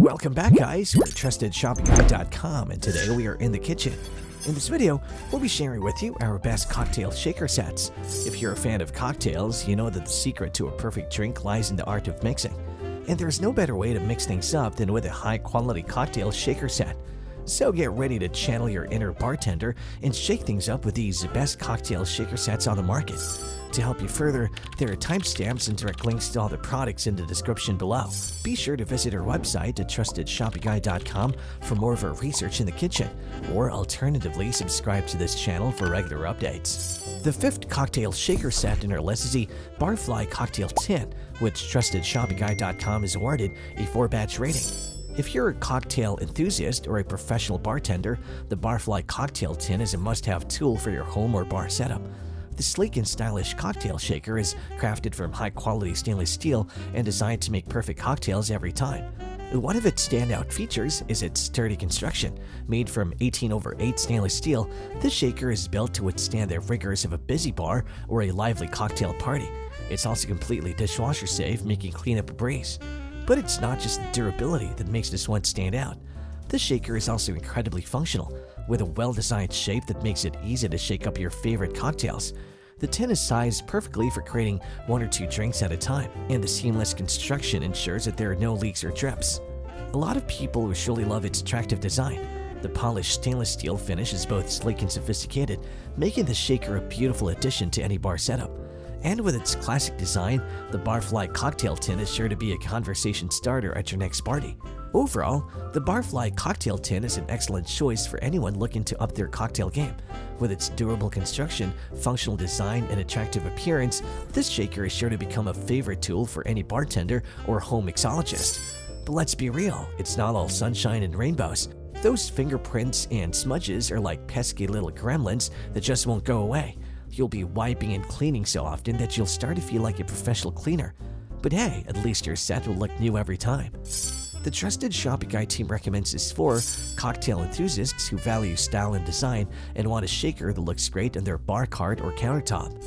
Welcome back, guys. We're TrustedShoppingGuide.com, and today we are in the kitchen. In this video, we'll be sharing with you our best cocktail shaker sets. If you're a fan of cocktails, you know that the secret to a perfect drink lies in the art of mixing. And there's no better way to mix things up than with a high-quality cocktail shaker set. So get ready to channel your inner bartender and shake things up with these best cocktail shaker sets on the market. To help you further, there are timestamps and direct links to all the products in the description below. Be sure to visit our website at TrustedShoppingGuide.com for more of our research in the kitchen, or alternatively subscribe to this channel for regular updates. The fifth cocktail shaker set in our list is the Barfly Cocktail Tin, which TrustedShoppingGuide.com has awarded a 4-batch rating. If you're a cocktail enthusiast or a professional bartender, the Barfly Cocktail Tin is a must-have tool for your home or bar setup. The sleek and stylish cocktail shaker is crafted from high-quality stainless steel and designed to make perfect cocktails every time. One of its standout features is its sturdy construction. Made from 18/8 stainless steel, this shaker is built to withstand the rigors of a busy bar or a lively cocktail party. It's also completely dishwasher safe, making cleanup a breeze. But it's not just the durability that makes this one stand out. This shaker is also incredibly functional, with a well-designed shape that makes it easy to shake up your favorite cocktails. The tin is sized perfectly for creating 1 or 2 drinks at a time, and the seamless construction ensures that there are no leaks or drips. A lot of people will surely love its attractive design. The polished stainless steel finish is both sleek and sophisticated, making the shaker a beautiful addition to any bar setup. And with its classic design, the Barfly Cocktail Tin is sure to be a conversation starter at your next party. Overall, the Barfly Cocktail Tin is an excellent choice for anyone looking to up their cocktail game. With its durable construction, functional design, and attractive appearance, this shaker is sure to become a favorite tool for any bartender or home mixologist. But let's be real, it's not all sunshine and rainbows. Those fingerprints and smudges are like pesky little gremlins that just won't go away. You'll be wiping and cleaning so often that you'll start to feel like a professional cleaner. But hey, at least your set will look new every time. The Trusted Shopping Guide team recommends this for cocktail enthusiasts who value style and design and want a shaker that looks great on their bar cart or countertop.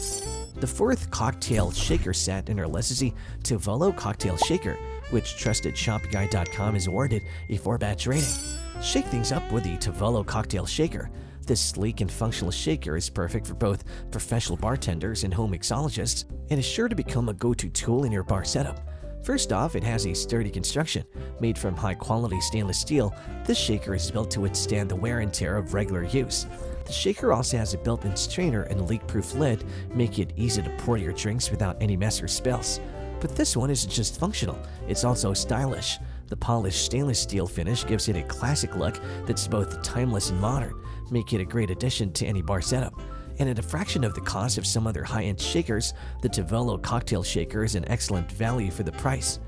The fourth cocktail shaker set in our list is the Tovolo Cocktail Shaker, which TrustedShoppingGuide.com has awarded a 4-batch rating. Shake things up with the Tovolo Cocktail Shaker. This sleek and functional shaker is perfect for both professional bartenders and home mixologists, and is sure to become a go-to tool in your bar setup. First off, it has a sturdy construction. Made from high-quality stainless steel, this shaker is built to withstand the wear and tear of regular use. The shaker also has a built-in strainer and leak-proof lid, making it easy to pour your drinks without any mess or spills. But this one isn't just functional, it's also stylish. The polished stainless steel finish gives it a classic look that's both timeless and modern, making it a great addition to any bar setup. And at a fraction of the cost of some other high-end shakers, the Tovolo Cocktail Shaker is an excellent value for the price.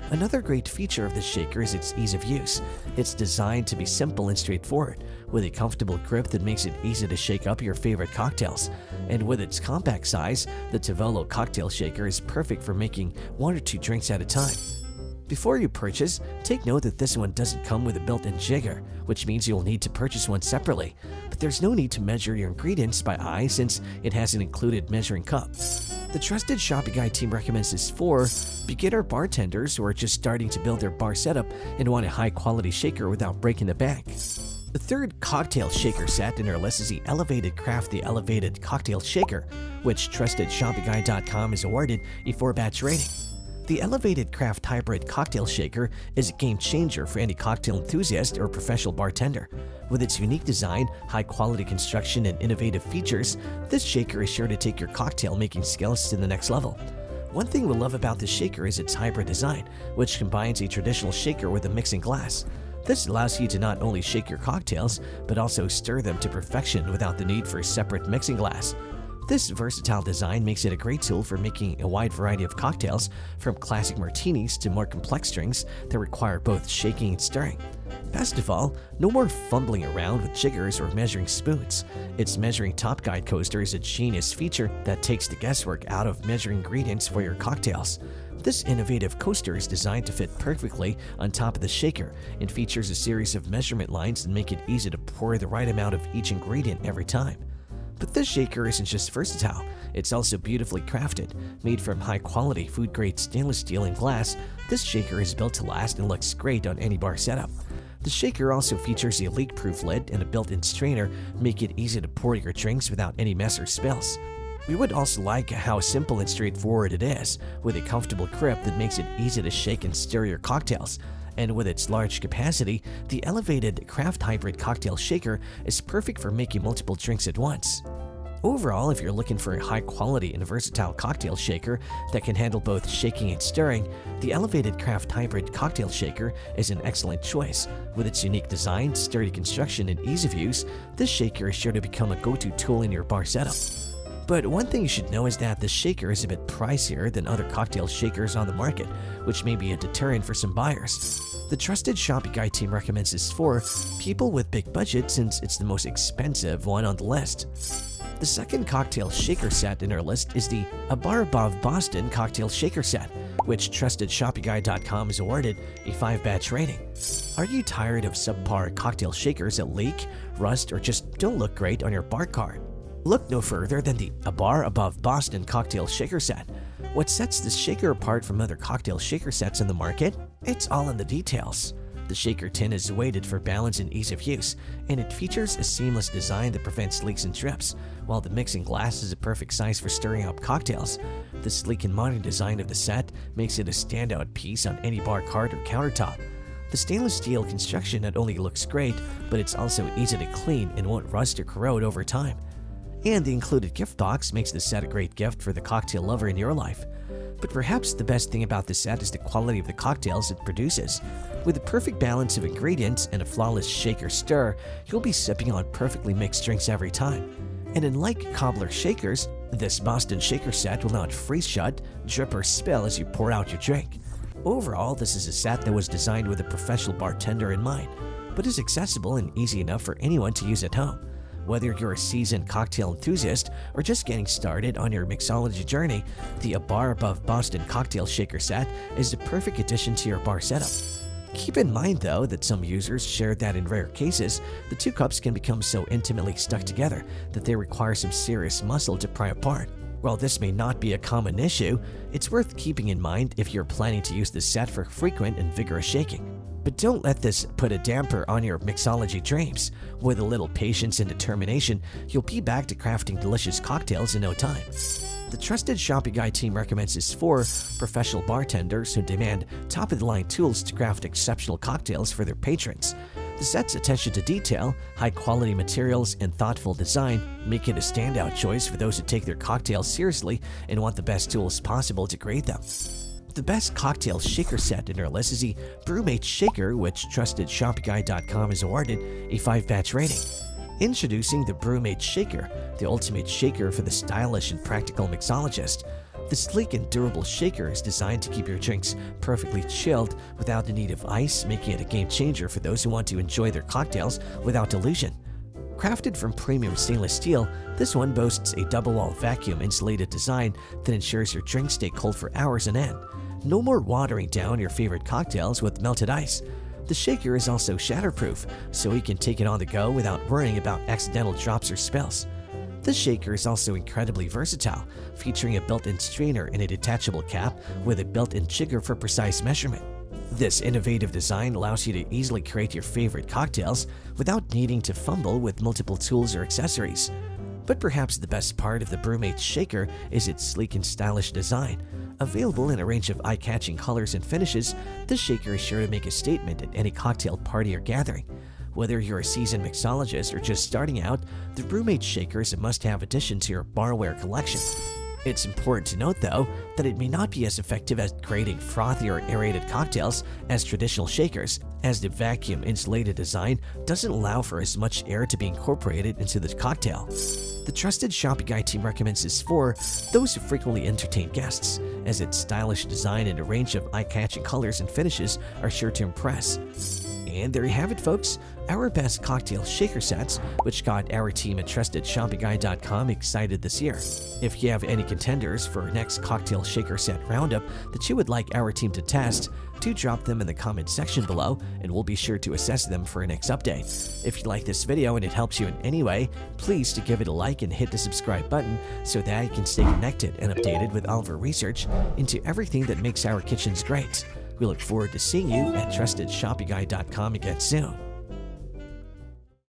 Another great feature of this shaker is its ease of use. It's designed to be simple and straightforward, with a comfortable grip that makes it easy to shake up your favorite cocktails. And with its compact size, the Tovolo Cocktail Shaker is perfect for making 1 or 2 drinks at a time. Before you purchase, take note that this one doesn't come with a built-in jigger, which means you'll need to purchase one separately. But there's no need to measure your ingredients by eye since it has an included measuring cup. The Trusted Shopping Guide team recommends this for beginner bartenders who are just starting to build their bar setup and want a high-quality shaker without breaking the bank. The third cocktail shaker set in our list is the Elevated Craft the Elevated Cocktail Shaker, which TrustedShoppingGuide.com has awarded a 4-batch rating. The Elevated Craft Hybrid Cocktail Shaker is a game-changer for any cocktail enthusiast or professional bartender. With its unique design, high-quality construction, and innovative features, this shaker is sure to take your cocktail-making skills to the next level. One thing we love about this shaker is its hybrid design, which combines a traditional shaker with a mixing glass. This allows you to not only shake your cocktails, but also stir them to perfection without the need for a separate mixing glass. This versatile design makes it a great tool for making a wide variety of cocktails, from classic martinis to more complex drinks that require both shaking and stirring. Best of all, no more fumbling around with jiggers or measuring spoons. Its measuring top guide coaster is a genius feature that takes the guesswork out of measuring ingredients for your cocktails. This innovative coaster is designed to fit perfectly on top of the shaker and features a series of measurement lines that make it easy to pour the right amount of each ingredient every time. But this shaker isn't just versatile, it's also beautifully crafted. Made from high-quality food-grade stainless steel and glass, this shaker is built to last and looks great on any bar setup. The shaker also features a leak-proof lid and a built-in strainer, make it easy to pour your drinks without any mess or spills. We would also like how simple and straightforward it is, with a comfortable grip that makes it easy to shake and stir your cocktails. And with its large capacity, the elevated craft hybrid cocktail shaker is perfect for making multiple drinks at once. Overall, if you're looking for a high-quality and versatile cocktail shaker that can handle both shaking and stirring, the elevated craft hybrid cocktail shaker is an excellent choice. With its unique design, sturdy construction, and ease of use, this shaker is sure to become a go-to tool in your bar setup. But one thing you should know is that this shaker is a bit pricier than other cocktail shakers on the market, which may be a deterrent for some buyers. The trusted shopping guide team recommends this for people with big budgets since it's the most expensive one on the list. The second cocktail shaker set in our list is the A Bar Above Boston Cocktail Shaker Set, which TrustedShoppingGuide.com has awarded a 5-batch rating. Are you tired of subpar cocktail shakers that leak, rust, or just don't look great on your bar cart? Look no further than the A Bar Above Boston Cocktail Shaker Set. What sets this shaker apart from other cocktail shaker sets in the market? It's all in the details. The shaker tin is weighted for balance and ease of use, and it features a seamless design that prevents leaks and drips, while the mixing glass is a perfect size for stirring up cocktails. The sleek and modern design of the set makes it a standout piece on any bar cart or countertop. The stainless steel construction not only looks great, but it's also easy to clean and won't rust or corrode over time. And the included gift box makes the set a great gift for the cocktail lover in your life. But perhaps the best thing about this set is the quality of the cocktails it produces. With a perfect balance of ingredients and a flawless shaker stir, you'll be sipping on perfectly mixed drinks every time. And unlike cobbler shakers, this Boston shaker set will not freeze shut, drip, or spill as you pour out your drink. Overall, this is a set that was designed with a professional bartender in mind, but is accessible and easy enough for anyone to use at home. Whether you're a seasoned cocktail enthusiast or just getting started on your mixology journey, the A Bar Above Boston Cocktail Shaker Set is the perfect addition to your bar setup. Keep in mind, though, that some users shared that in rare cases, the two cups can become so intimately stuck together that they require some serious muscle to pry apart. While this may not be a common issue, it's worth keeping in mind if you're planning to use this set for frequent and vigorous shaking. But don't let this put a damper on your mixology dreams. With a little patience and determination, you'll be back to crafting delicious cocktails in no time. The Trusted Shopping Guide team recommends this for professional bartenders who demand top-of-the-line tools to craft exceptional cocktails for their patrons. The set's attention to detail, high-quality materials, and thoughtful design make it a standout choice for those who take their cocktails seriously and want the best tools possible to create them. The best cocktail shaker set in our list is the BrüMate Shaker, which TrustedShoppingGuide.com has awarded a 5-batch rating. Introducing the BrüMate Shaker, the ultimate shaker for the stylish and practical mixologist. The sleek and durable shaker is designed to keep your drinks perfectly chilled without the need of ice, making it a game changer for those who want to enjoy their cocktails without dilution. Crafted from premium stainless steel, this one boasts a double-wall vacuum-insulated design that ensures your drinks stay cold for hours on end. No more watering down your favorite cocktails with melted ice. The shaker is also shatterproof, so you can take it on the go without worrying about accidental drops or spills. This shaker is also incredibly versatile, featuring a built-in strainer and a detachable cap with a built-in jigger for precise measurement. This innovative design allows you to easily create your favorite cocktails without needing to fumble with multiple tools or accessories. But perhaps the best part of the BrüMate Shaker is its sleek and stylish design. Available in a range of eye-catching colors and finishes, this shaker is sure to make a statement at any cocktail party or gathering. Whether you're a seasoned mixologist or just starting out, the BrüMate Shaker is a must-have addition to your barware collection. It's important to note, though, that it may not be as effective at creating frothy or aerated cocktails as traditional shakers, as the vacuum-insulated design doesn't allow for as much air to be incorporated into the cocktail. The Trusted Shopping Guide team recommends this for those who frequently entertain guests, as its stylish design and a range of eye-catching colors and finishes are sure to impress. And there you have it, folks, our best cocktail shaker sets, which got our team at TrustedShoppingGuide.com excited this year. If you have any contenders for our next cocktail shaker set roundup that you would like our team to test, do drop them in the comment section below, and we'll be sure to assess them for our next update. If you like this video and it helps you in any way, please do give it a like and hit the subscribe button so that you can stay connected and updated with all of our research into everything that makes our kitchens great. We look forward to seeing you at TrustedShoppingGuide.com again soon.